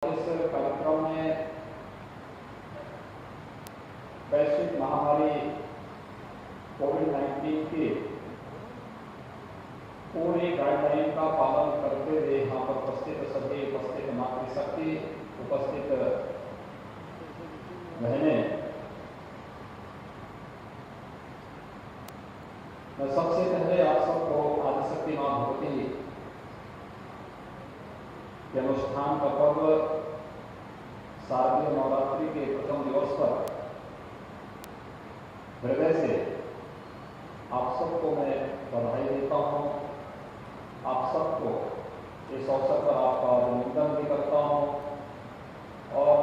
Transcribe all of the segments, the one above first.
इस कार्यक्रम में वैश्विक महामारी कोविड-19 की पूरी गाइडलाइन का पालन करते हुए यहाँ पर उपस्थित सभी उपस्थित मातृशक्ति, उपस्थित बहनें, मैं सबसे पहले आप सबको आदिशक्ति मां भगवती के अनुष्ठान का पर्व शारदीय नवरात्रि के प्रथम दिवस पर हृदय से आप सबको मैं बधाई देता हूं। आप सबको इस अवसर पर आपका अभिनंदन भी करता हूं और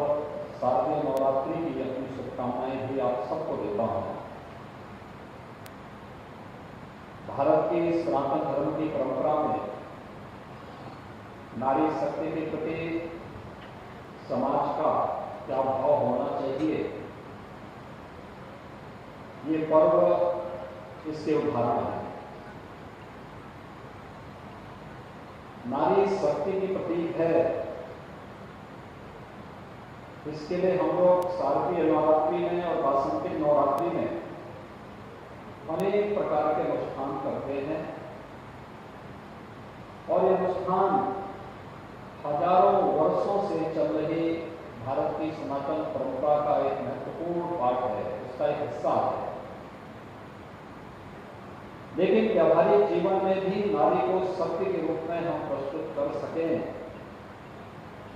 शारदीय नवरात्रि की अपनी शुभकामनाएं भी आप सबको देता हूं। भारत की सनातन धर्म की परंपरा में नारी शक्ति के प्रति समाज का क्या भाव होना चाहिए, ये पर्व इसके उदाहरण है। नारी शक्ति की प्रतीक है, इसके लिए हम लोग शारदीय नवरात्रि में और वासंतिक नवरात्रि में अनेक प्रकार के अनुष्ठान करते हैं और ये अनुष्ठान हजारों वर्षों से चल रही भारत की सनातन परंपरा का एक महत्वपूर्ण पार्ट है, उसका एक हिस्सा है। लेकिन व्यावहारिक जीवन में भी नारी को शक्ति के रूप में हम प्रस्तुत कर सकें,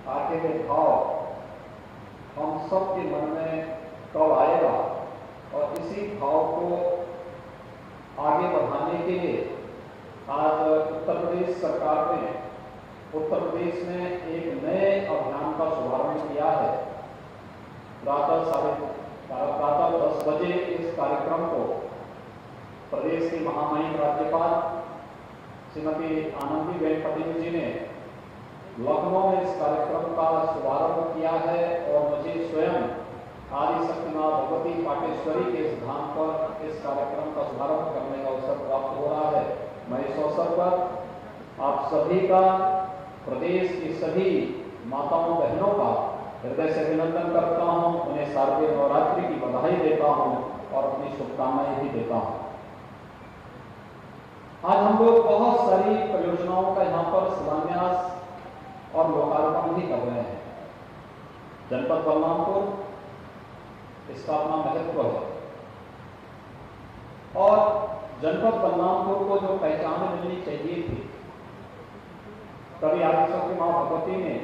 आगे के भाव हम सबके मन में कब आएगा और इसी भाव को आगे बढ़ाने के लिए आज उत्तर प्रदेश सरकार ने उत्तर प्रदेश में एक नए अभियान का शुभारंभ किया है। प्रातः 10 बजे इस कार्यक्रम को प्रदेश की महामहिम राज्यपाल श्रीमती आनंदीबेन पटेल जी ने लखनऊ में इस कार्यक्रम का शुभारंभ किया है और मुझे स्वयं आदिशक्ति मां भगवती पाटेश्वरी के इस धाम पर इस कार्यक्रम का शुभारंभ करने का अवसर प्राप्त हो रहा है। मैं इस अवसर पर आप सभी का, प्रदेश की सभी माताओं बहनों का हृदय से अभिनंदन करता हूं, उन्हें शारदीय नवरात्रि की बधाई देता हूं और अपनी शुभकामनाएं भी देता हूं। आज हम लोग बहुत सारी परियोजनाओं का यहाँ पर शिलान्यास और लोकार्पण भी कर रहे हैं। जनपद बलरामपुर, इसका अपना महत्व है और जनपद बलरामपुर को जो पहचान मिलनी चाहिए थी, तभी आदिशक्ति मां भगवती ने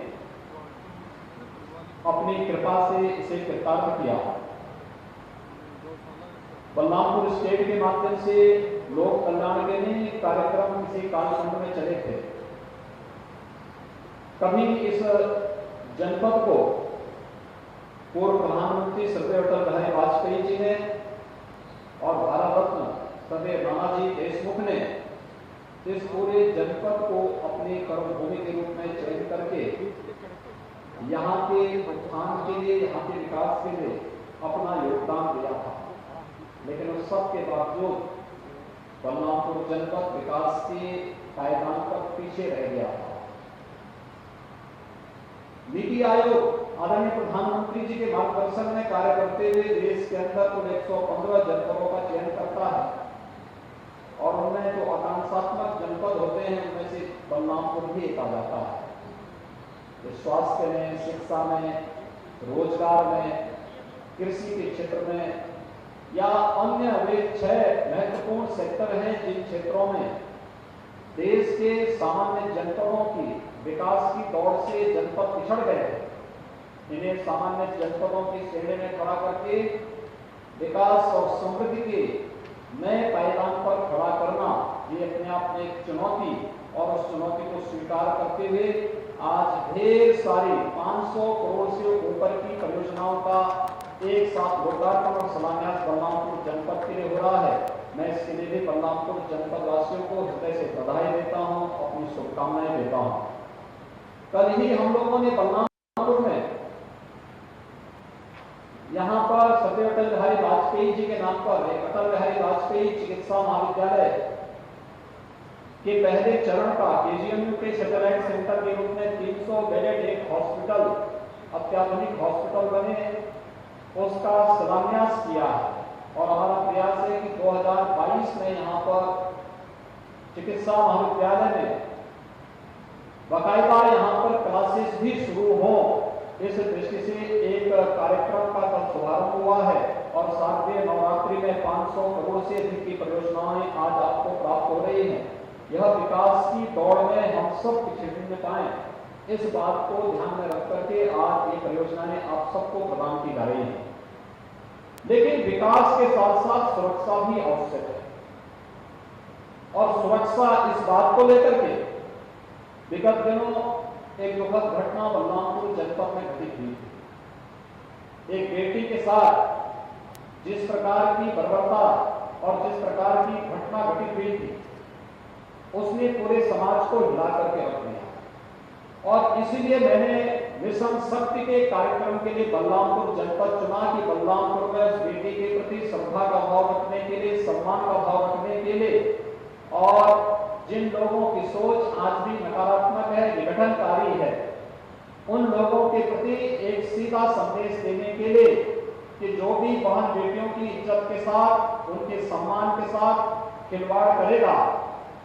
अपनी कृपा से इसे कृतार्थ किया। बलरामपुर स्टेट के माध्यम से लोक कल्याण के अनेक कार्यक्रम किसी कालखंड में चले थे। कभी इस जनपद को पूर्व प्रधानमंत्री श्री अटल बिहारी वाजपेयी जी ने और भारत रत्न श्री नानाजी देशमुख ने इस पूरे जनपद को अपनी कर्मभूमि के रूप में चयन करके यहाँ के उत्थान के लिए, यहाँ के विकास के लिए अपना योगदान दिया था। लेकिन उस सब के बावजूद बलरामपुर जनपद विकास के पायदान पर पीछे रह गया था। नीति आयोग आदरणीय प्रधानमंत्री जी के मार्गदर्शन में कार्य करते हुए देश के अंदर कुल 115 जनपदों का चयन करता है और उनमें जो आकांक्षात्मक जनपद होते हैं उनमें से बलरामपुर भी एक आ जाता है। तो स्वास्थ्य में, शिक्षा में, रोजगार में, कृषि के क्षेत्र में या अन्य वे 6 महत्वपूर्ण सेक्टर हैं जिन क्षेत्रों में देश के सामान्य जनपदों की विकास की दौड़ से जनपद पिछड़ गए हैं। इन्हें सामान्य जनपदों की श्रेणी में खड़ा करके विकास और समृद्धि के नए पायदान पर खड़ा करना, ये अपने आप में एक चुनौती और उस चुनौती को स्वीकार करते हुए आज ढेर सारी 500 करोड़ से ऊपर की परियोजनाओं का एक साथ लोकार्पण और शिलान्यास बलरामपुर जनपद के लिए हो रहा है। मैं इसके लिए भी बलरामपुर जनपद वासियों को हृदय से बधाई देता हूं, अपनी शुभकामनाएं देता हूं। कल ही हम लोगों ने बलरामपुर में यहाँ पर श्री अटल बिहारी वाजपेयी जी के नाम पर एक अटल बिहारी वाजपेयी चिकित्सा महाविद्यालय के पहले चरण का केजीएमयू के सैटेलाइट सेंटर के रूप में 300 बेडेड एक हॉस्पिटल अत्याधुनिक हॉस्पिटल बने उसका शिलान्यास किया है और हमारा प्रयास है कि 2022 में यहाँ पर चिकित्सा महाविद्यालय में बाकायदा यहाँ पर क्लासेस भी शुरू हों, इस दृष्टि से एक कार्यक्रम का कल शुभारंभ हुआ है और शारदीय नवरात्रि में 500 करोड़ से अधिक की परियोजनाएं आज आपको प्राप्त हो रही हैं। यह विकास की दौड़ में हम सब पिछड़ न पाए, इस बात को ध्यान में रख करके आज ये परियोजनाएं आप सबको प्रदान की जा रही हैं। लेकिन विकास के साथ साथ सुरक्षा भी आवश्यक है और सुरक्षा इस बात को लेकर के विगत दिनों एक दुखद घटना बलरामपुर जनपद में घटित हुई थी। एक बेटी के साथ जिस प्रकार की बर्बरता और जिस प्रकार की घटना घटित हुई थी उसने पूरे समाज को हिला करके रख दिया और इसीलिए मैंने मिशन शक्ति के कार्यक्रम के लिए बलरामपुर जनपद चुना कि बलरामपुर में उस बेटी के प्रति श्रद्धा का भाव रखने के लिए, सम्मान का भाव रखने के लिए और जिन लोगों की सोच आज भी नकारात्मक है, विघटनकारी है, उन लोगों के प्रति एक सीधा संदेश देने के लिए कि जो भी बहन बेटियों की इज्जत के साथ, उनके सम्मान के साथ खिलवाड़ करेगा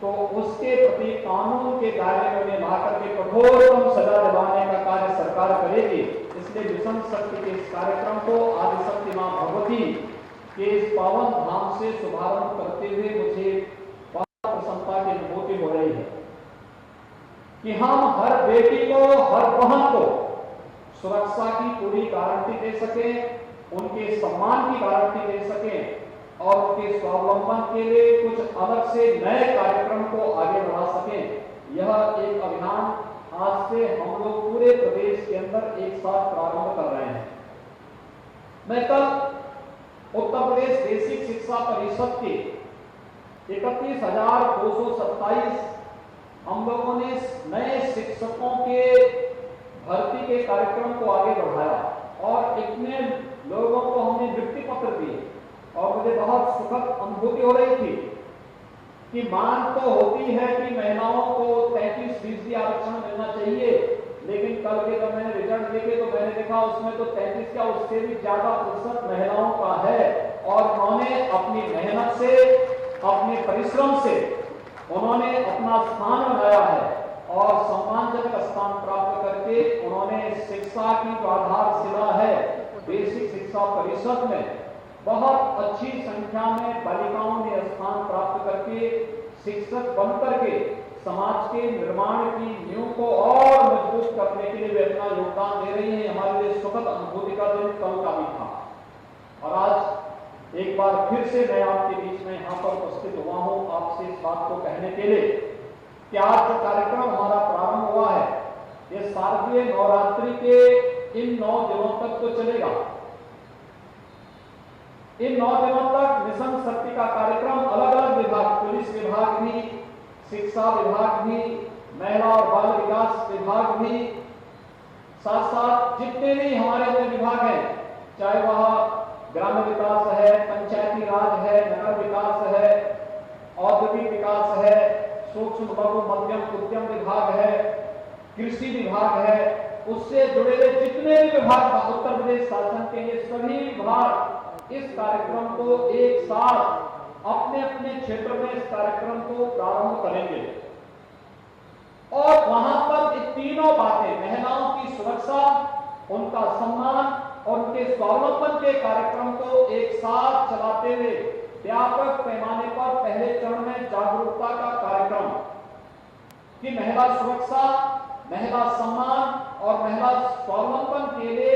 तो उसके प्रति कानून के दायरे में ला करके कठोरतम सजा दिलाने का कार्य सरकार करेगी। इसलिए मिशन शक्ति के इस कार्यक्रम को आदिशक्ति मां भगवती के इस पावन धाम से शुभारंभ करते हुए मुझे प्रसन्नता की अनुभूति हो रही है कि हम हर बेटी को, हर बहन को सुरक्षा की पूरी गारंटी दे सकें, उनके सम्मान की गारंटी दे सकें और उनके स्वावलंबन के लिए कुछ अलग से नए कार्यक्रम को आगे बढ़ा सकें। यह एक अभियान आज से हम लोग पूरे प्रदेश के अंदर एक साथ प्रारंभ कर रहे हैं। मैं कल उत्तर प्रदेश बेसिक शिक्षा परिषद के 31,227 हम लोगों ने नए शिक्षकों के भर्ती के कार्यक्रम को आगे बढ़ाया और इतने लोगों को हमने नियुक्ति पत्र दिए और मुझे बहुत सुखद अनुभूति हो रही थी कि मांग तो होती है कि महिलाओं को 33% आरक्षण मिलना चाहिए, लेकिन कल के जब मैंने रिजल्ट देखे तो मैंने देखा उसमें तो 33 क्या उससे भी ज्यादा प्रतिशत महिलाओं का है और उन्होंने अपनी मेहनत से, अपने परिश्रम से उन्होंने अपना स्थान बनाया है और सम्मानजनक स्थान प्राप्त करके उन्होंने शिक्षा की जो आधारशिला है बेसिक शिक्षा परिषद में बहुत अच्छी संख्या में बालिकाओं ने स्थान प्राप्त करके शिक्षक बनकर के समाज के निर्माण की नींव को और मजबूत करने के लिए वे अपना योगदान दे रही हैं। हमारे लिए सुखद अनुभूति का दिन कल का भी था और आज एक बार फिर से मैं आपके बीच में यहाँ पर उपस्थित हुआ हूँ आपसे इस बात को कहने के लिए कि आज जो कार्यक्रम हमारा प्रारंभ हुआ है ये शारदीय नवरात्रि के इन 9 दिनों तक तो चलेगा। इन 9 दिनों तक मिशन शक्ति का कार्यक्रम अलग अलग विभाग, पुलिस विभाग भी, शिक्षा विभाग भी, महिला और बाल विकास विभाग भी, साथ साथ जितने भी हमारे अपने विभाग हैं, चाहे वह ग्रामीण विकास है, पंचायती राज है, नगर विकास है, औद्योगिक विकास है, सूक्ष्म लघु मध्यम उद्यम विभाग है, कृषि विभाग है, उससे जुड़े हुए जितने भी विभाग उत्तर प्रदेश शासन के ये सभी विभाग इस कार्यक्रम को एक साथ अपने अपने क्षेत्र में इस कार्यक्रम को प्रारंभ करेंगे और वहां पर ये तीनों बातें, महिलाओं की सुरक्षा, उनका सम्मान और उनके स्वावलंबन के कार्यक्रम को एक साथ चलाते हुए व्यापक पैमाने पर पहले चरण में जागरूकता का कार्यक्रम कि महिला सुरक्षा, महिला सम्मान और महिला स्वावलंबन के लिए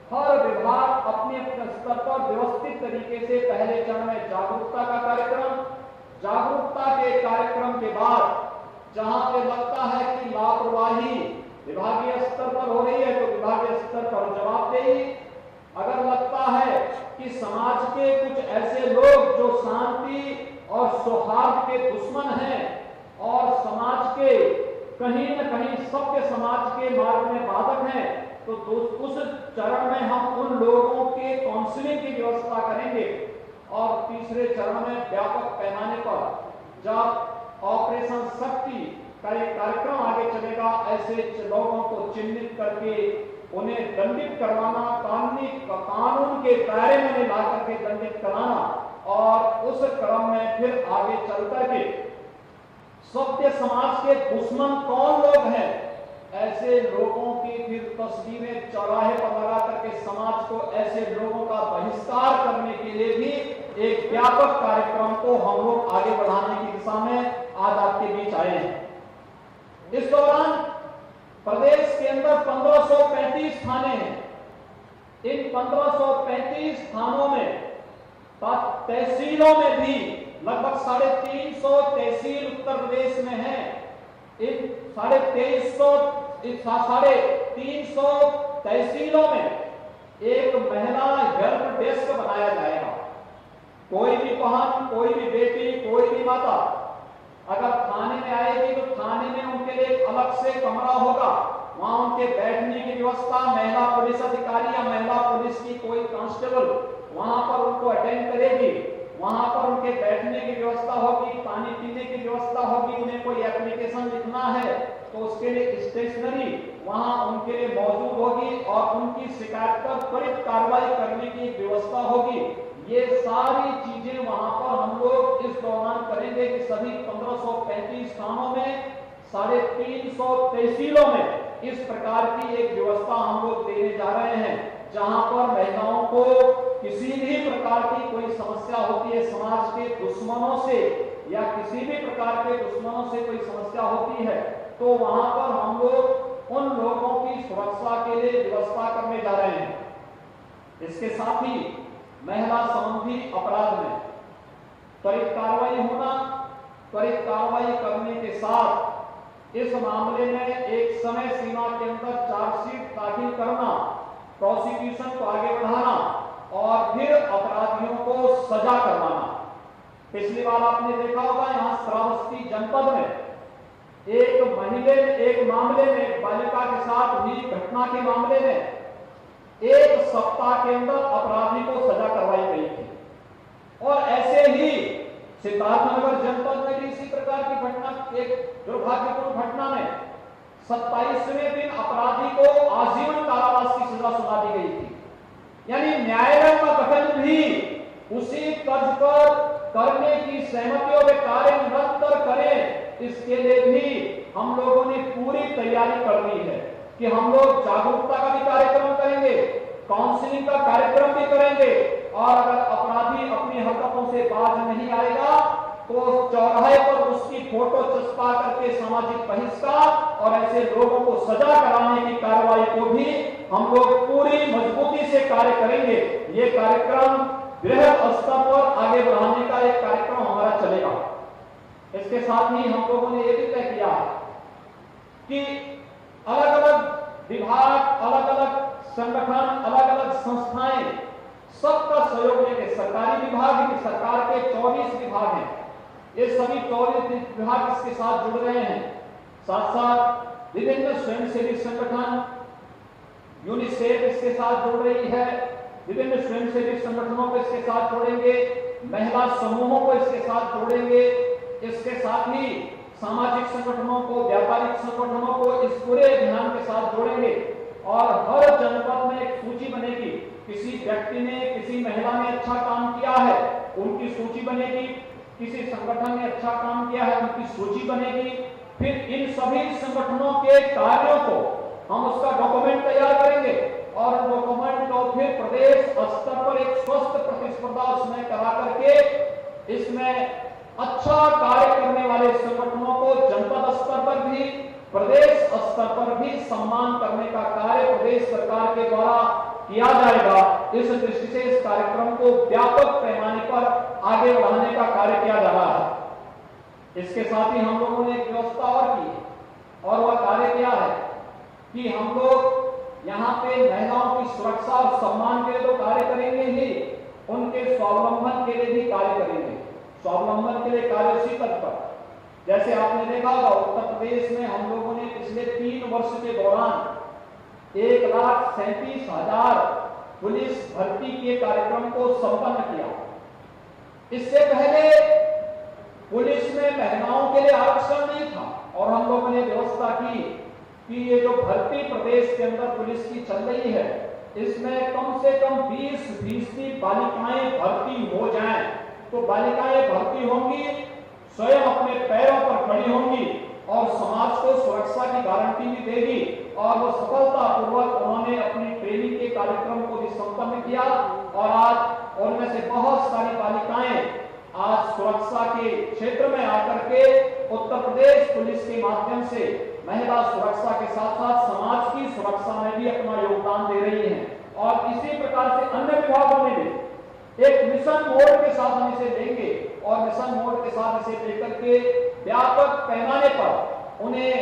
हर विभाग अपने अपने स्तर पर व्यवस्थित तरीके से पहले चरण में जागरूकता का कार्यक्रम, जागरूकता के कार्यक्रम के बाद जहां पे लगता है कि लापरवाही विभागीय स्तर पर हो रही है तो विभागीय स्तर पर जवाबदेही, अगर लगता है कि समाज के कुछ ऐसे लोग जो शांति और सौहार्द के दुश्मन हैं और समाज के कहीं न कहीं सबके समाज के मार्ग में बाधक हैं तो उस चरण में हम उन लोगों के काउंसलिंग की व्यवस्था करेंगे और तीसरे चरण में व्यापक पैमाने पर जब ऑपरेशन शक्ति का एक कार्यक्रम आगे चलेगा, ऐसे लोगों को चिन्हित करके उन्हें दंडित करवाना, कानून के दायरे में ला करके दंडित कराना और उस क्रम में फिर आगे चल करके सभ्य समाज के दुश्मन कौन लोग हैं, ऐसे लोगों की फिर तस्वीरें चौराहे पर लगा करके समाज को ऐसे लोगों का बहिष्कार करने के लिए भी एक व्यापक कार्यक्रम को हम लोग आगे बढ़ाने की दिशा में आज आपके बीच आए हैं। इस दौरान प्रदेश के अंदर 1535 थाने हैं। इन 1535 थानों में तहसीलों में भी लगभग 350 तहसील उत्तर प्रदेश में है। इन 350 तहसीलों में एक महिला हेल्प डेस्क बनाया जाएगा। कोई भी बहन, कोई भी बेटी, कोई भी माता अगर थाने में आएगी तो थाने में उनके लिए अलग से कमरा होगा। वहां उनके बैठने की व्यवस्था, महिला पुलिस अधिकारी या महिला पुलिस की कोई कांस्टेबल वहां पर उनको अटेंड करेगी। वहां पर उनके बैठने की व्यवस्था होगी, पानी पीने की व्यवस्था होगी। उन्हें कोई एप्लीकेशन लिखना है तो उसके लिए स्टेशनरी वहां उनके लिए मौजूद होगी और उनकी शिकायत पर त्वरित कार्रवाई करने की व्यवस्था होगी। ये सारी चीजें वहां पर हम लोग इस दौरान करेंगे कि सभी 1535 थानों में 350 तहसीलों में इस प्रकार की एक व्यवस्था हम लोग देने जा रहे हैं, जहां पर महिलाओं को किसी भी प्रकार की कोई समस्या होती है, समाज के दुश्मनों से या किसी भी प्रकार के दुश्मनों से कोई समस्या होती है, तो वहां पर हम लोग उन लोगों की सुरक्षा के लिए व्यवस्था करने जा रहे हैं। इसके साथ ही महिला संबंधी अपराध में त्वरित कार्रवाई होना, त्वरित कार्रवाई करने के साथ इस मामले में एक समय सीमा के अंदर चार्जशीट दाखिल करना, प्रोसिक्यूशन को आगे बढ़ाना और फिर अपराधियों को सजा करवाना। पिछली बार आपने देखा होगा यहां श्रावस्ती जनपद में एक मामले में बालिका के साथ हुई घटना के मामले में 1 सप्ताह के अंदर अपराधी को सजा करवाई गई थी। और ऐसे ही सिद्धार्थनगर जनपद में भी इसी प्रकार की घटना, एक दुर्भाग्यपूर्ण घटना में 27वें दिन अपराधी को आजीवन कारावास की सजा सुना दी गई थी। यानी न्यायालय का गठन भी उसी तर्ज पर करने की सहमतियों में कार्य निरंतर करें, इसके लिए भी हम लोगों ने पूरी तैयारी कर ली है कि हम लोग जागरूकता का भी कार्यक्रम करेंगे, काउंसलिंग का कार्यक्रम भी करेंगे और अगर अपराधी अपनी हरकतों से बाज नहीं आएगा तो चौराहे पर उसकी फोटो चस्पा करके सामाजिक बहिष्कार और ऐसे लोगों को सजा कराने की कार्रवाई को भी हम लोग पूरी मजबूती से कार्य करेंगे। ये कार्यक्रम बृहद स्तर पर आगे बढ़ाने का एक कार्यक्रम हमारा चलेगा। इसके साथ ही हम लोगों ने यह भी तय किया कि अलग अलग विभाग, अलग अलग संगठन, अलग अलग संस्थाएं सबका सहयोग लेके, सरकारी विभाग, सरकार के 24 विभाग हैं, ये सभी 24 विभाग इसके साथ जुड़ रहे हैं। साथ साथ विभिन्न स्वयंसेवी संगठन, यूनिसेफ इसके साथ जुड़ रही है, विभिन्न स्वयंसेवी संगठनों को इसके साथ जोड़ेंगे, महिला समूहों को इसके साथ जोड़ेंगे, इसके साथ ही सामाजिक संगठनों को, व्यापारिक संगठनों को इस पूरे अभियान के साथ जोड़ेंगे और हर जनपद में एक सूची बनेगी। किसी व्यक्ति ने, किसी महिला ने अच्छा काम किया है, उनकी सूची बनेगी। किसी संगठन ने अच्छा काम किया है, उनकी सूची बनेगी। फिर इन सभी संगठनों के कार्यों को हम उसका डॉक्यूमेंट तैयार करेंगे और डॉक्यूमेंट को फिर प्रदेश स्तर पर एक स्वस्थ प्रतिस्पर्धा उसमें करा करके इसमें अच्छा कार्य करने वाले संगठनों को जनपद स्तर पर भी, प्रदेश स्तर पर भी सम्मान करने का कार्य प्रदेश सरकार के द्वारा किया जाएगा। इस दृष्टि से इस कार्यक्रम को व्यापक पैमाने पर आगे बढ़ाने का कार्य किया जा रहा है। इसके साथ ही हम लोगों ने एक व्यवस्था और की है और वह कार्य क्या है कि हम लोग यहाँ पे महिलाओं की सुरक्षा और सम्मान के लिए तो कार्य करेंगे ही, उनके स्वावलंबन के लिए भी कार्य करेंगे। स्वावलंबन के लिए कार्य उसी तक पर, जैसे आपने देखा होगा उत्तर प्रदेश में हम लोगों ने पिछले 3 वर्ष के दौरान 1,37,000 पुलिस भर्ती के कार्यक्रम को संपन्न किया। इससे पहले पुलिस में महिलाओं के लिए आरक्षण नहीं था और हम लोगों ने व्यवस्था की कि ये जो भर्ती प्रदेश के अंदर पुलिस की चल रही है, इसमें कम से कम 20% बालिकाएं भर्ती हो जाएं, तो बालिकाएं भर्ती होंगी, स्वयं अपने पैरों पर खड़ी होंगी और समाज को सुरक्षा की गारंटी भी देगी। और वो सफलतापूर्वक उन्होंने अपनी ट्रेनिंग के कार्यक्रम को भी संपन्न किया और आज उनमें से बहुत सारी बालिकाएं आज सुरक्षा के क्षेत्र में आकर के उत्तर प्रदेश पुलिस के माध्यम से महिला सुरक्षा के साथ साथ समाज की सुरक्षा में भी अपना योगदान दे रही हैं। और इसी प्रकार से अन्य विभागों में भी एक मिशन मोड के साथ हम इसे लेंगे और मिशन मोड के साथ इसे लेकर के व्यापक पैमाने पर उन्हें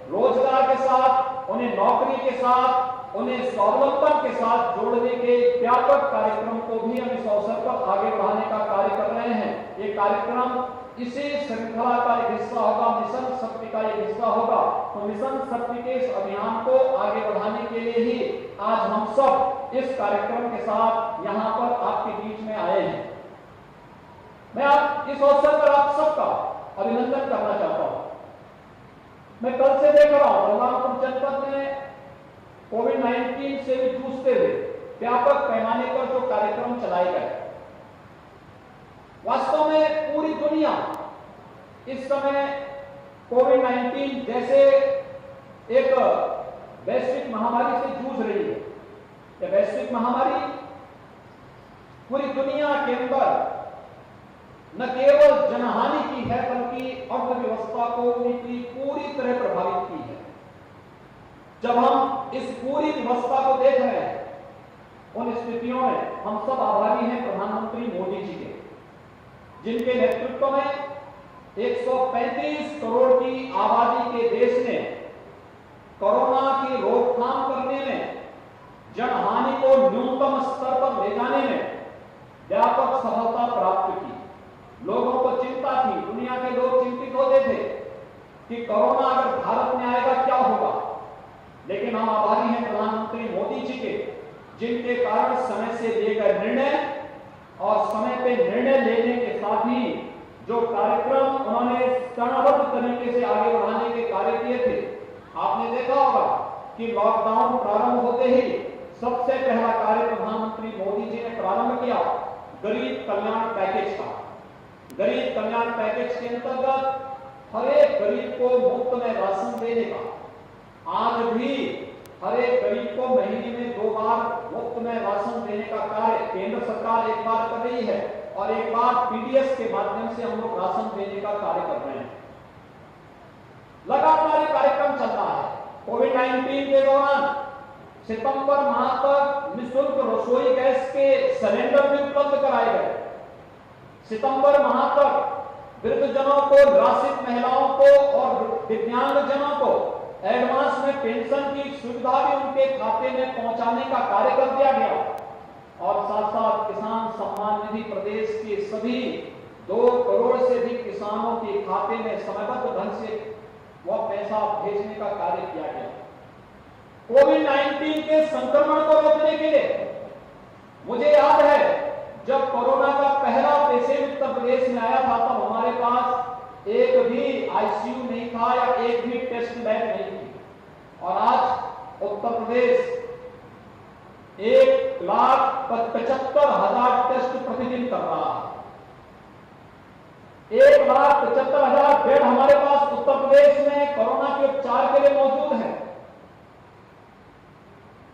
रोजगार के साथ, उन्हें नौकरी के साथ, उन्हें स्वावलंबन के साथ जोड़ने के व्यापक कार्यक्रम को भी हम इस अवसर पर आगे बढ़ाने का कार्य कर रहे हैं। ये कार्यक्रम इसी श्रृंखला का एक हिस्सा होगा, मिशन शक्ति का एक हिस्सा होगा। तो मिशन शक्ति के इस अभियान को आगे बढ़ाने के लिए ही आज हम सब इस कार्यक्रम के साथ यहाँ पर आपके बीच में आए हैं। मैं आप इस अवसर पर आप सबका अभिनंदन करना चाहता हूं। मैं कल से देख रहा हूं बलरामपुर जनपद में कोविड-19 से भी जूझते हुए व्यापक पैमाने पर जो कार्यक्रम चलाए गए, वास्तव में पूरी दुनिया इस समय कोविड-19 जैसे एक वैश्विक महामारी से जूझ रही है। यह वैश्विक महामारी पूरी दुनिया के अंदर न केवल जनहानि की है बल्कि अर्थव्यवस्था को पूरी तरह प्रभावित की है। जब हम इस पूरी व्यवस्था को देख रहे हैं, उन स्थितियों में हम सब आभारी हैं प्रधानमंत्री मोदी जी के, जिनके नेतृत्व में 135 करोड़ की आबादी के देश ने कोरोना की रोकथाम करने में, जनहानि को न्यूनतम स्तर पर ले जाने में व्यापक सफलता प्राप्त की। लोगों को चिंता थी, दुनिया के लोग चिंतित होते थे कि कोरोना अगर भारत में आएगा क्या होगा, लेकिन हम आभारी हैं प्रधानमंत्री मोदी जी के, जिनके कारण समय से लिए गए निर्णय और समय पे निर्णय लेने के साथ ही जो कार्यक्रम उन्होंने चरणबद्ध तरीके से आगे बढ़ाने के कार्य किए थे। आपने देखा होगा कि लॉकडाउन प्रारंभ होते ही सबसे पहला कार्य प्रधानमंत्री मोदी जी ने प्रारंभ किया गरीब कल्याण पैकेज का। गरीब कल्याण पैकेज के अंतर्गत हर एक गरीब को मुफ्त में राशन देने का, आज भी हर एक गरीब को महीने में 2 बार मुफ्त में राशन देने का कार्य केंद्र सरकार एक बार कर रही है और एक बार पीडीएस के माध्यम से हम लोग राशन देने का कार्य कर रहे हैं। लगातार ये कार्यक्रम चल रहा है। कोविड-19 के दौरान सितंबर माह तक निःशुल्क रसोई गैस के सिलेंडर भी उपलब्ध कराए गए। सितंबर माह तक वृद्धजनों को, निराश्रित महिलाओं को और दिव्यांगजनों को एडवांस में पेंशन की सुविधा भी उनके खाते में पहुंचाने का कार्य कर दिया गया और साथ साथ किसान सम्मान निधि प्रदेश के सभी 2 करोड़ से अधिक किसानों के खाते में समयबद्ध ढंग से वह पैसा भेजने का कार्य किया गया। कोविड-19 के संक्रमण को रोकने के लिए मुझे याद है जब कोरोना का पहला पेशेंट उत्तर प्रदेश में आया था तब हमारे पास एक भी आईसीयू नहीं था या एक भी टेस्ट लैब नहीं थी और आज उत्तर प्रदेश 1,75,000 टेस्ट प्रतिदिन कर रहा है। 1,75,000 बेड हमारे पास उत्तर प्रदेश में कोरोना के उपचार के लिए मौजूद है।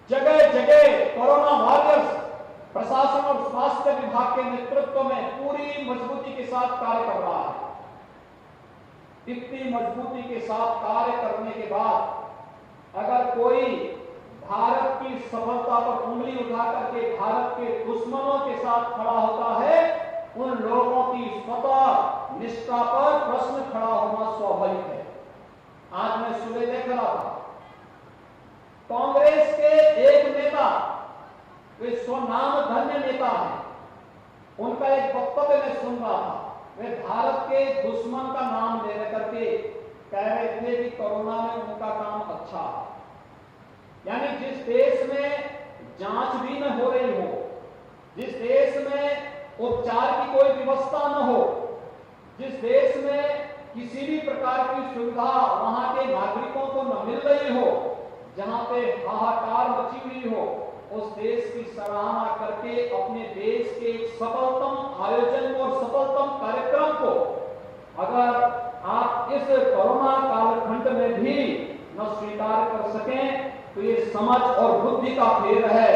जगह जगह कोरोना वॉरियर्स प्रशासन और स्वास्थ्य विभाग के नेतृत्व में पूरी मजबूती के साथ कार्य कर रहा है। इतनी मजबूती के साथ कार्य करने के बाद अगर कोई भारत की सफलता पर उंगली उठा करके भारत के दुश्मनों के साथ खड़ा होता है, उन लोगों की स्वतः निष्ठा पर प्रश्न खड़ा होना स्वाभाविक है। आज मैं सुबह देख रहा था कांग्रेस के एक नेता, वे स्वनाम धन्य नेता है, उनका एक वक्तव्य मैं सुन रहा था। वे भारत के दुश्मन का नाम ले करके कह रहे थे कि कोरोना में उनका काम अच्छा है। यानी जिस देश में जांच भी न हो रही हो, जिस देश में उपचार की कोई व्यवस्था न हो, जिस देश में किसी भी प्रकार की सुविधा वहां के नागरिकों को न मिल रही हो, जहां पे हाहाकार मची हुई हो, उस देश की सराहना करके अपने देश के सफलतम आयोजन और सफलतम कार्यक्रम को अगर आप इस कोरोना कालखंड में भी न स्वीकार कर सकें तो ये समझ और बुद्धि का फेर है,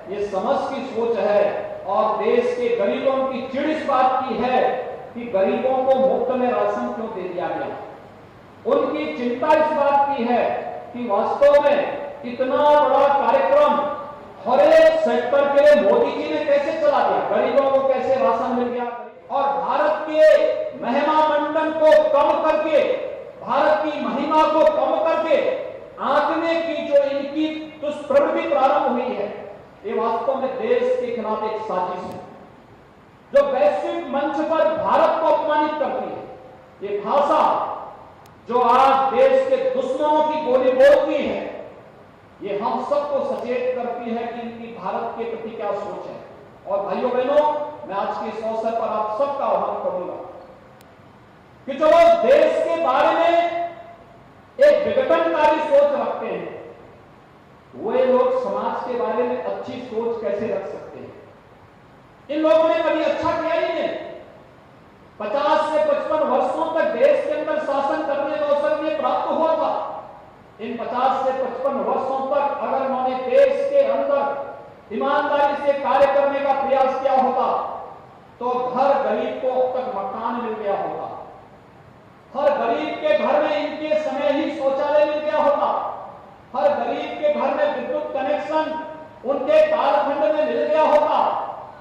ये समझ की सोच है। और देश के गरीबों की चिड़ इस बात की है कि गरीबों को मुफ्त में राशन क्यों दे दिया गया। उनकी चिंता इस बात की है कि वास्तव में इतना बड़ा कार्यक्रम हर एक सेक्टर के लिए मोदी जी ने कैसे चला दिया, गरीबों को कैसे राशन मिल गया, और भारत के महिमा मंडन को कम करके, भारत की महिमा को कम करके आंकने की जो इनकी दुष्प्रवृत्ति प्रारंभ हुई है, ये वास्तव में देश के खिलाफ एक साजिश है जो वैश्विक मंच पर भारत को अपमानित करती है। ये भाषा जो आज देश के दुश्मनों की बोली बोलती है, ये हम सबको सचेत करती है कि इनकी भारत के प्रति क्या सोच है। और भाइयों बहनों, मैं आज के इस अवसर पर आप सबका आह्वान करूंगा कि जो लोग देश के बारे में एक विघटनकारी सोच रखते हैं, वे लोग समाज के बारे में अच्छी सोच कैसे रख सकते हैं। इन लोगों ने कभी अच्छा किया ही नहीं। 50 से 55 वर्षों तक देश के अंदर शासन करने का अवसर भी प्राप्त हुआ था। इन 50 से 55 वर्षों तक अगर उन्होंने देश के अंदर ईमानदारी से कार्य करने का प्रयास किया होता तो हर गरीब को अब तक मकान मिल गया होता, हर गरीब के घर में इनके समय ही शौचालय मिल गया होता, हर गरीब के घर में विद्युत कनेक्शन उनके कालखंड में मिल गया होता,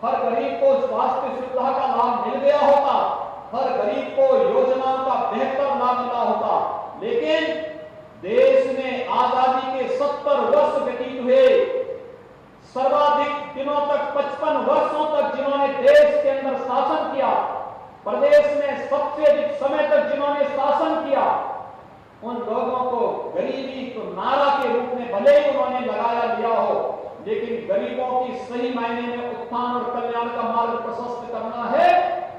हर गरीब को स्वास्थ्य सुविधा का लाभ मिल गया होता, हर गरीब को योजनाओं का बेहतर लाभ मिला होता। लेकिन देश में आजादी के 70 वर्ष व्यतीत हुए, सर्वाधिक दिनों तक 55 वर्षों तक जिन्होंने देश के अंदर शासन किया, प्रदेश में सबसे अधिक समय तक जिन्होंने शासन किया, उन लोगों को गरीबी तो नारा के रूप में भले ही उन्होंने लगाया लिया हो, लेकिन गरीबों की सही मायने में उत्थान और कल्याण का मार्ग प्रशस्त करना है,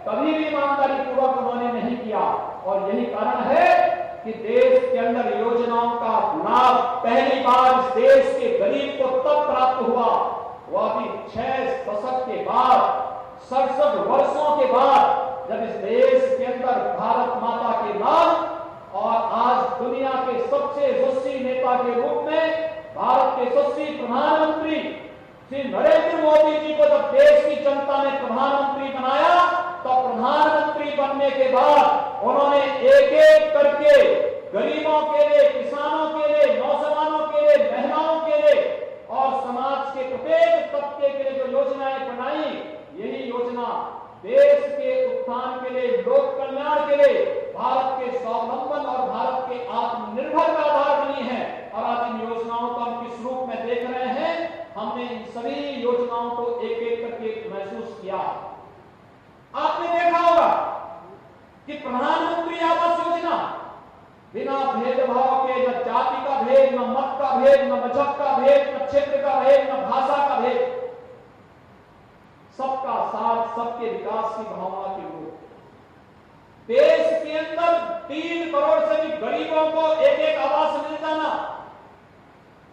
कभी भी ईमानदारी पूर्वक उन्होंने नहीं किया। और यही कारण है कि देश के अंदर योजनाओं का लाभ पहली बार इस देश के गरीब को तब प्राप्त हुआ, वह भी 6 दशक के बाद, 67 वर्षों के बाद, जब इस देश के अंदर भारत माता के नाम और आज दुनिया के सबसे यशस्वी नेता के रूप में भारत के यशस्वी प्रधानमंत्री श्री नरेंद्र मोदी जी को जब देश की जनता ने प्रधानमंत्री बनाया, तो प्रधानमंत्री बनने के बाद उन्होंने एक एक करके गरीबों के लिए, किसानों के लिए, नौजवानों के लिए, महिलाओं के लिए और समाज के प्रत्येक तबके के लिए जो योजनाएं बनाई, यही योजना देश के उत्थान के लिए, लोक कल्याण के लिए, भारत के स्वावलंबन और भारत के आत्मनिर्भर का आधार बनी है। और आज इन योजनाओं को हम किस रूप में देख रहे हैं, हमने इन सभी योजनाओं को एक एक करके महसूस किया। आपने देखा होगा कि प्रधानमंत्री आवास योजना बिना भेदभाव के, न जाति का भेद, न मत का भेद, न मजहब का भेद, न क्षेत्र का भेद, न भाषा का भेद, सबका साथ, सबके विकास की भावना के रूप। देश के अंदर 3 करोड़ से भी गरीबों को एक एक आवास मिल जाना,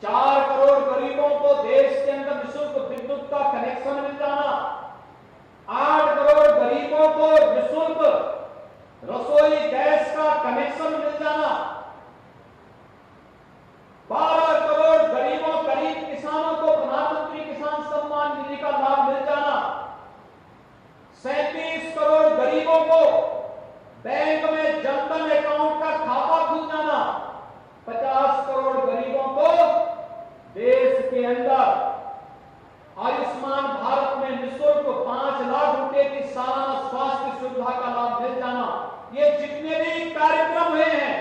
4 करोड़ गरीबों को देश के अंदर निःशुल्क विद्युत का कनेक्शन मिल जाना, 8 करोड़ गरीबों को निःशुल्क रसोई गैस का कनेक्शन मिल जाना, 12 करोड़ गरीबों, गरीब किसानों को प्रधानमंत्री किसान सम्मान निधि का लाभ मिल जाना, 37 करोड़ गरीबों को बैंक में जनधन अकाउंट का खाता खुल जाना, 50 करोड़ गरीबों को देश के अंदर आयुष्मान भारत में निःशुल्क 5 लाख रुपए की सालाना स्वास्थ्य सुविधा का लाभ मिल जाना। ये जितने भी कार्यक्रम हुए हैं,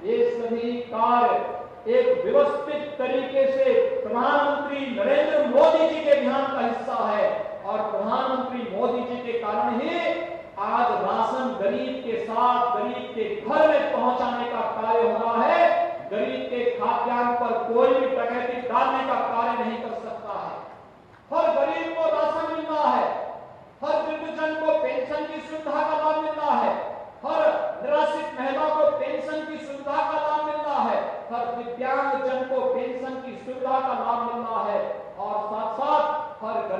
ये सभी कार्य एक व्यवस्थित तरीके से प्रधानमंत्री नरेंद्र मोदी जी के ध्यान का हिस्सा है। और प्रधानमंत्री मोदी जी के कारण ही आज राशन गरीब के साथ, गरीब के घर में पहुंचाने का कार्य हो रहा है। गरीब के खाद्यान्न पर कोई भी डकैती डालने का कार्य नहीं कर सकता है। हर गरीब को राशन मिल रहा है, हर वृद्धजन को पेंशन की सुविधा का लाभ मिल रहा है, हर निराश्रित महिला को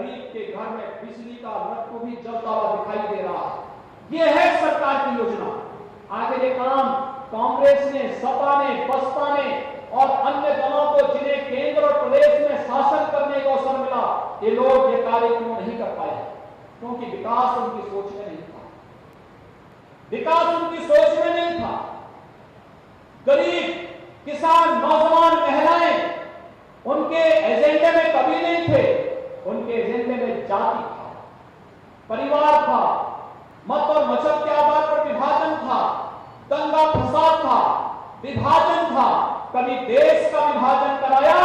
गरीब के घर में बिजली का लट्टू भी जलता हुआ दिखाई दे रहा है। ये है सरकार की योजना। आगे ये काम कांग्रेस ने, सपा ने, बसपा ने और अन्य दलों को, जिन्हें केंद्र और प्रदेश में शासन करने का अवसर मिला, ये लोग ये कार्य क्यों नहीं कर पाए? क्योंकि विकास उनकी सोच में नहीं था। विकास उनकी सोच में नहीं था। गरीब, किसान, नौजवान, महिलाएं उनके एजेंडे में कभी नहीं थे। उनके एजेंडे में जाति था, परिवार था, मत और मजहब के आधार पर विभाजन था, दंगा फसाद था, विभाजन था। कभी देश का विभाजन कराया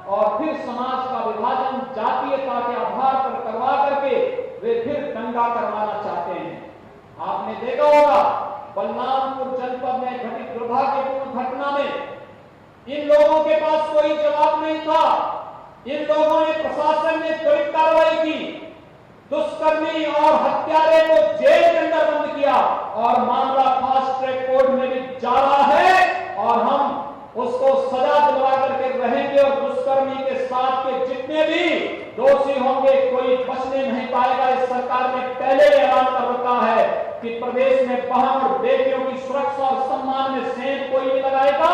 और फिर समाज का विभाजन जातीयता के आधार पर करवा करके वे फिर दंगा करवाना चाहते हैं। आपने देखा होगा बलरामपुर जनपद में घटित दुर्भाग्यपूर्ण घटना में इन लोगों के पास कोई जवाब नहीं था। इन लोगों ने, प्रशासन ने त्वरित कार्रवाई की, दुष्कर्मी और हत्यारे को जेल के अंदर बंद किया और मामला फास्ट ट्रैक कोर्ट में भी जा रहा है और हम उसको सजा दिलवा करके रहेंगे और दुष्कर्मी के साथ के जितने भी दोषी होंगे कोई बचने नहीं पाएगा। इस सरकार ने पहले ऐलान कर रखा है कि प्रदेश में बहन और बेटियों की सुरक्षा और सम्मान में सेंध कोई नहीं लगाएगा।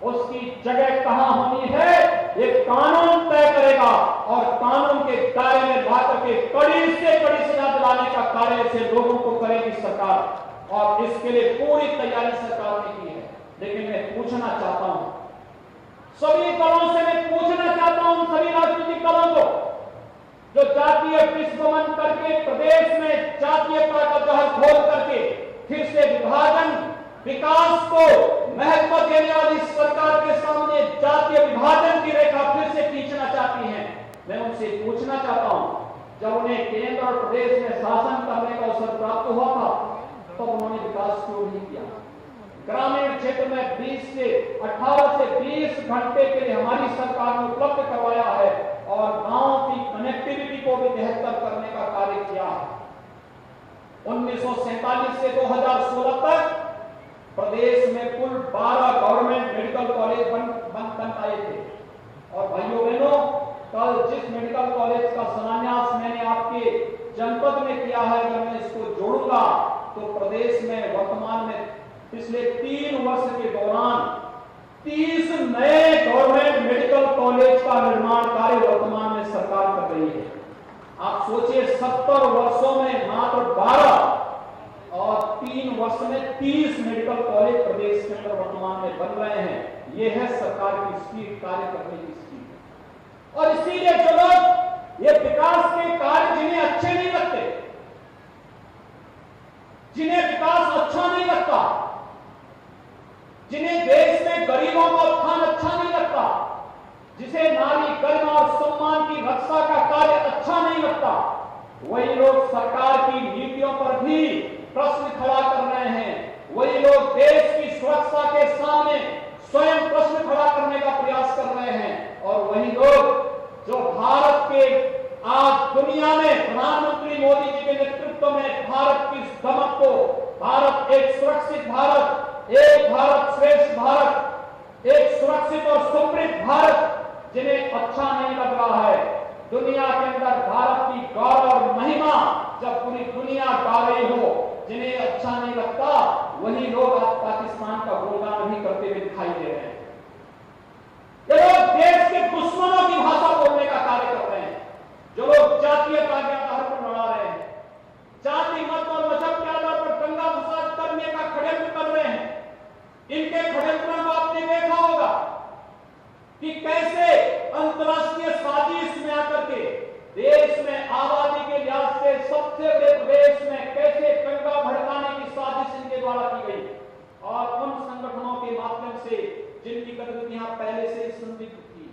उसकी जगह कहां होनी है ये कानून तय करेगा और कानून के दायरे में लाकर के कड़ी से कड़ी सजा दिलाने का कार्य से लोगों को करेगी सरकार और इसके लिए पूरी तैयारी सरकार ने की है। लेकिन मैं पूछना चाहता हूं, सभी दलों से मैं पूछना चाहता हूं, सभी राजनीतिक दलों को जो जातीय विस्फोटन करके प्रदेश में जातीयता का जहर घोल करके फिर से विभाजन, विकास को महत्व देने वाली सरकार के सामने जातीय विभाजन की रेखा फिर से खींचना चाहती हैं। मैं उनसे पूछना चाहता हूं, जब उन्हें केंद्र और प्रदेश में शासन करने का अवसर प्राप्त हुआ था तब तो उन्होंने विकास क्यों नहीं किया? ग्रामीण क्षेत्र में 18 से 20 घंटे के लिए हमारी सरकार ने उपलब्ध करवाया है और गांवों की कनेक्टिविटी को भी बेहतर करने का कार्य किया है। 1947 से 2016 तक प्रदेश में कुल 12 गवर्नमेंट मेडिकल कॉलेज बन आए थे और भाइयों बहनों, कल जिस मेडिकल कॉलेज का शिलान्यास मैंने आपके जनपद में किया है, जब मैं इसको जोड़ूंगा तो प्रदेश में वर्तमान में पिछले 3 वर्ष के दौरान 30 नए गवर्नमेंट मेडिकल कॉलेज का निर्माण कार्य वर्तमान में सरकार कर रही है। आप सोचिए 70 वर्षों में मात्र 12 और 3 वर्ष में 30 मेडिकल कॉलेज प्रदेश के अंदर वर्तमान में बन रहे हैं। यह है सरकार की स्पीड, कार्य करने की स्पीड। और इसीलिए जो लोग ये विकास के कार्य जिन्हें अच्छे नहीं लगते, जिन्हें विकास अच्छा नहीं लगता, जिन्हें देश में गरीबों का उत्थान अच्छा नहीं लगता, जिसे नारी गरिमा और सम्मान की रक्षा का कार्य अच्छा नहीं लगता, वही लोग सरकार की नीतियों पर भी प्रश्न खड़ा कर रहे हैं। वही लोग देश की सुरक्षा के सामने स्वयं प्रश्न खड़ा करने का प्रयास कर रहे हैं और वही लोग जो भारत के आज दुनिया में प्रधानमंत्री मोदी जी के नेतृत्व में भारत की दमक को, भारत एक सुरक्षित भारत, एक भारत श्रेष्ठ भारत, एक सुरक्षित और समृद्ध भारत, जिन्हें अच्छा नहीं लग रहा है। दुनिया के अंदर भारत की गौरव और महिमा जब पूरी दुनिया गा रही हो, जिन्हें अच्छा नहीं लगता वही लोग आज पाकिस्तान का गुणगान भी करते हुए दिखाई दे रहे हैं। ये लोग देश के दुश्मनों की भाषा बोलने का कार्य कर रहे हैं। जो लोग जातीयता के आधार पर लड़ा रहे हैं, जाति, मत और मजहब के आधार पर दंगा फसाद करने का षड्यंत्र कर रहे हैं, इनके षड्यंत्रों को आपने देखा होगा कि कैसे अंतरराष्ट्रीय साजिश में आकर के देश में आबादी के लिहाज से सबसे बड़े प्रदेश में कैसे दंगा भड़काने की साजिश इनके द्वारा की गई और उन संगठनों के माध्यम से जिनकी गतिविधियां पहले से संदिग्ध थी,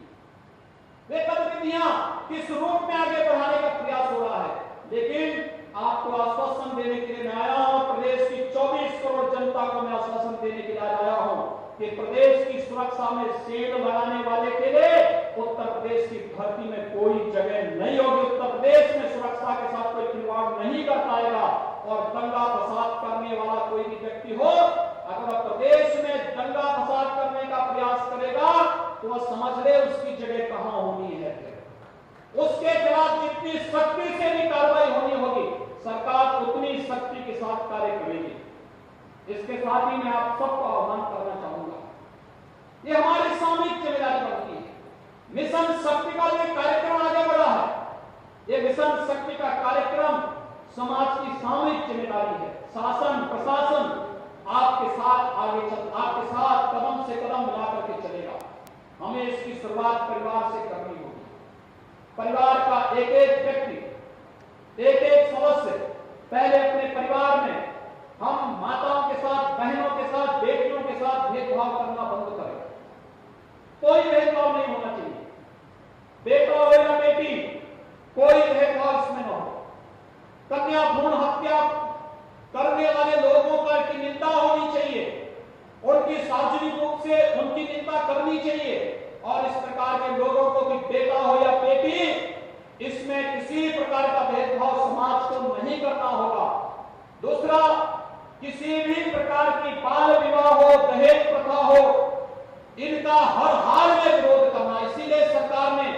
वे गतिविधियां किस रूप में आगे बढ़ाने का प्रयास हो रहा है। लेकिन आपको आश्वासन देने के लिए मैं आया हूं, प्रदेश की 24 करोड़ जनता को मैं आश्वासन देने के लिए आया हूं कि प्रदेश की सुरक्षा में सेंध लगाने वाले के लिए उत्तर प्रदेश की धरती में कोई जगह नहीं होगी। उत्तर प्रदेश में सुरक्षा के साथ कोई खिलवाड़ नहीं कर पाएगा और दंगा फसाद करने वाला कोई भी व्यक्ति हो, अगर प्रदेश में दंगा फसाद करने का प्रयास करेगा तो वह समझ ले उसकी जगह कहां होनी है। उसके खिलाफ जितनी सख्ती से भी कार्रवाई होनी होगी, सरकार उतनी सख्ती के साथ कार्य करेगी। इसके साथ ही मैं आप सबको आह्वान करना चाहूंगा, ये हमारी सामूहिक जिम्मेदारी बनती है। मिशन शक्ति का जो कार्यक्रम आगे बढ़ा है, ये मिशन शक्ति का कार्यक्रम समाज की सामूहिक जिम्मेदारी है। शासन प्रशासन आपके साथ आपके साथ कदम से कदम मिला करके चलेगा। हमें इसकी शुरुआत परिवार से करनी होगी। परिवार का एक एक व्यक्ति, एक एक सदस्य पहले अपने परिवार में हम माताओं के साथ, बहनों के साथ, बेटियों के साथ भेदभाव करना बंद करें। कोई भेदभाव नहीं होना चाहिए, बेटा हो या बेटी, कोई भेदभाव इसमें न हो। कन्या भ्रूण हत्या करने वाले लोगों पर की निंदा होनी चाहिए, उनकी सार्वजनिक रूप से उनकी निंदा करनी चाहिए। और इस प्रकार के लोगों को कि बेटा हो या बेटी, इसमें किसी प्रकार का भेदभाव समाज को नहीं करना होगा। दूसरा, किसी भी प्रकार की बाल विवाह हो, दहेज प्रथा हो, इनका हर हाल में विरोध करना। इसीलिए सरकार ने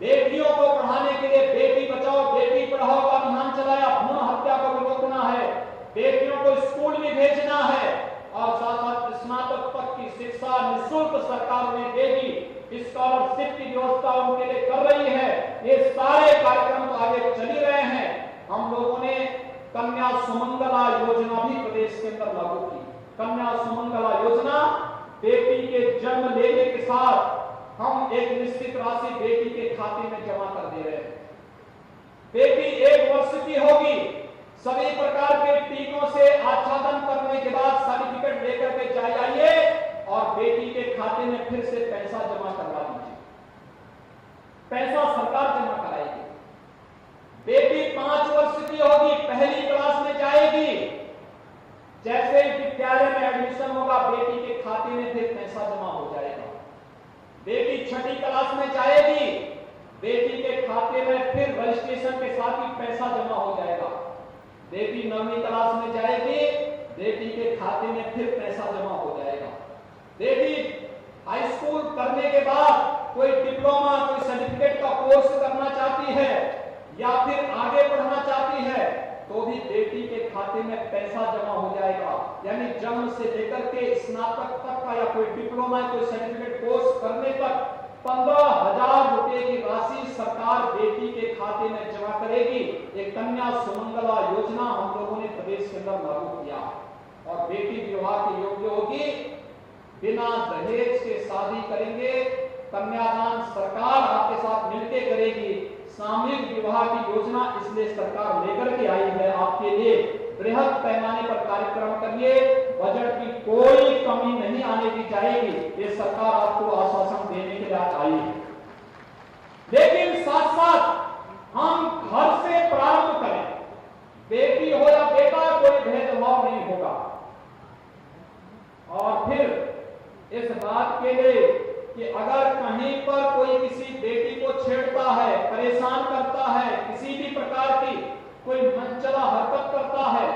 बेटियों को पढ़ाने के लिए बेटी बचाओ बेटी पढ़ाओ का अभियान चलाया। भ्रूण हत्या को भी रोकना है, बेटियों को स्कूल में भेजना है और साथ साथ स्नातक तक की शिक्षा निःशुल्क सरकार ने देगी। स्कॉलरशिप की व्यवस्था उनके लिए कर रही है। ये सारे कार्यक्रम तो आगे चल ही रहे हैं। हम लोगों ने कन्या सुमंगला योजना भी प्रदेश के अंदर लागू की। कन्या सुमंगला योजना, बेटी के जन्म लेने के साथ हम एक निश्चित राशि बेटी के खाते में जमा कर दे रहे हैं। बेटी 1 वर्ष की होगी, सभी प्रकार के टीकों से आच्छादन करने के बाद सर्टिफिकेट लेकर के जाइए और बेटी के खाते में फिर से पैसा जमा करवा दीजिए। पैसा सरकार जमा कराएगी। बेटी 5 वर्ष की होगी, पहली क्लास में जाएगी, जैसे विद्यालय में एडमिशन होगा बेटी के खाते में फिर पैसा जमा हो जाएगा। बेटी 6ठी क्लास में जाएगी, बेटी के खाते में फिर रजिस्ट्रेशन के साथ ही पैसा जमा हो जाएगा। बेटी 9वीं क्लास में जाएगी, बेटी के खाते में फिर पैसा जमा हो जाएगा। बेटी हाई स्कूल करने के बाद कोई डिप्लोमा, कोई सर्टिफिकेट का कोर्स करना चाहती है या फिर आगे पढ़ना चाहती है तो भी बेटी के खाते में पैसा जमा हो जाएगा। यानी जन्म से लेकर के स्नातक तक का या कोई डिप्लोमा, कोई सर्टिफिकेट कोर्स करने तक 15,000 रुपए की राशि सरकार बेटी के खाते में जमा करेगी। एक कन्या सुमंगला योजना हम लोगों ने प्रदेश के अंदर लागू किया और बेटी विवाह के योग्य होगी, बिना दहेज के शादी करेंगे। कन्यादान सरकार आपके साथ मिलकर करेगी। सामूहिक विवाह की योजना इसलिए सरकार लेकर के आई है आपके लिए। बृहद पैमाने पर कार्यक्रम करिए, बजट की कोई कमी नहीं आने दी जाएगी, ये सरकार आपको आश्वासन देने के लिए आई है। लेकिन साथ साथ हम घर से प्रारंभ करें। बेटी हो या बेटा, कोई भेदभाव नहीं होगा। और फिर इस बात के लिए कि अगर कहीं पर कोई किसी बेटी को छेड़ता है, परेशान करता है, किसी भी प्रकार की कोई मनचला हरकत करता है,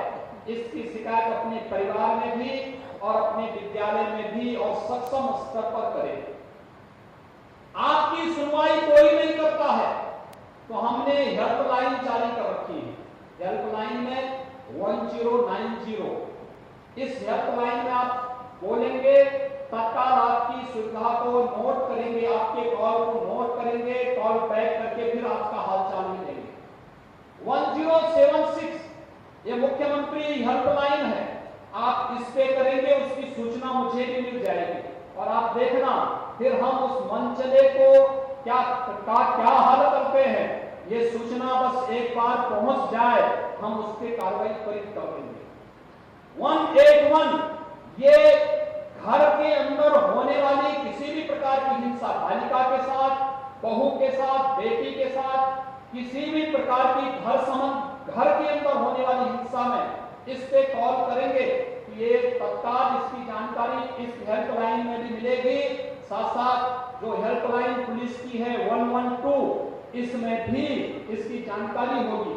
इसकी शिकायत अपने परिवार में भी और अपने विद्यालय में भी और सक्षम स्तर पर करें। आपकी सुनवाई कोई नहीं करता है तो हमने हेल्पलाइन जारी कर रखी है। हेल्पलाइन में 1090, इस हेल्पलाइन में आप बोलेंगे, तत्काल आपकी सुविधा को नोट करेंगे, आपके कॉल को नोट करेंगे, कॉल बैक करके फिर आपका हालचाल भी देंगे। 1076 ये मुख्यमंत्री हेल्पलाइन है, आप इस पे करेंगे, उसकी सूचना मुझे भी मिल जाएगी और आप देखना फिर हम उस मनचले को क्या हल करते हैं। ये सूचना बस एक बार पहुंच जाए, हम उस पे कार्रवाई त्वरित कर देंगे। 181 ये घर के अंदर होने वाली किसी भी प्रकार की हिंसा, बालिका के साथ, बहू के साथ, बेटी के साथ, किसी भी प्रकार की घर के अंदर होने वाली हिंसा में इस पे कॉल करेंगे तो ये तत्काल इसकी जानकारी इस हेल्पलाइन में भी मिलेगी। साथ साथ जो हेल्पलाइन पुलिस की है 112, इसमें भी इसकी जानकारी होगी।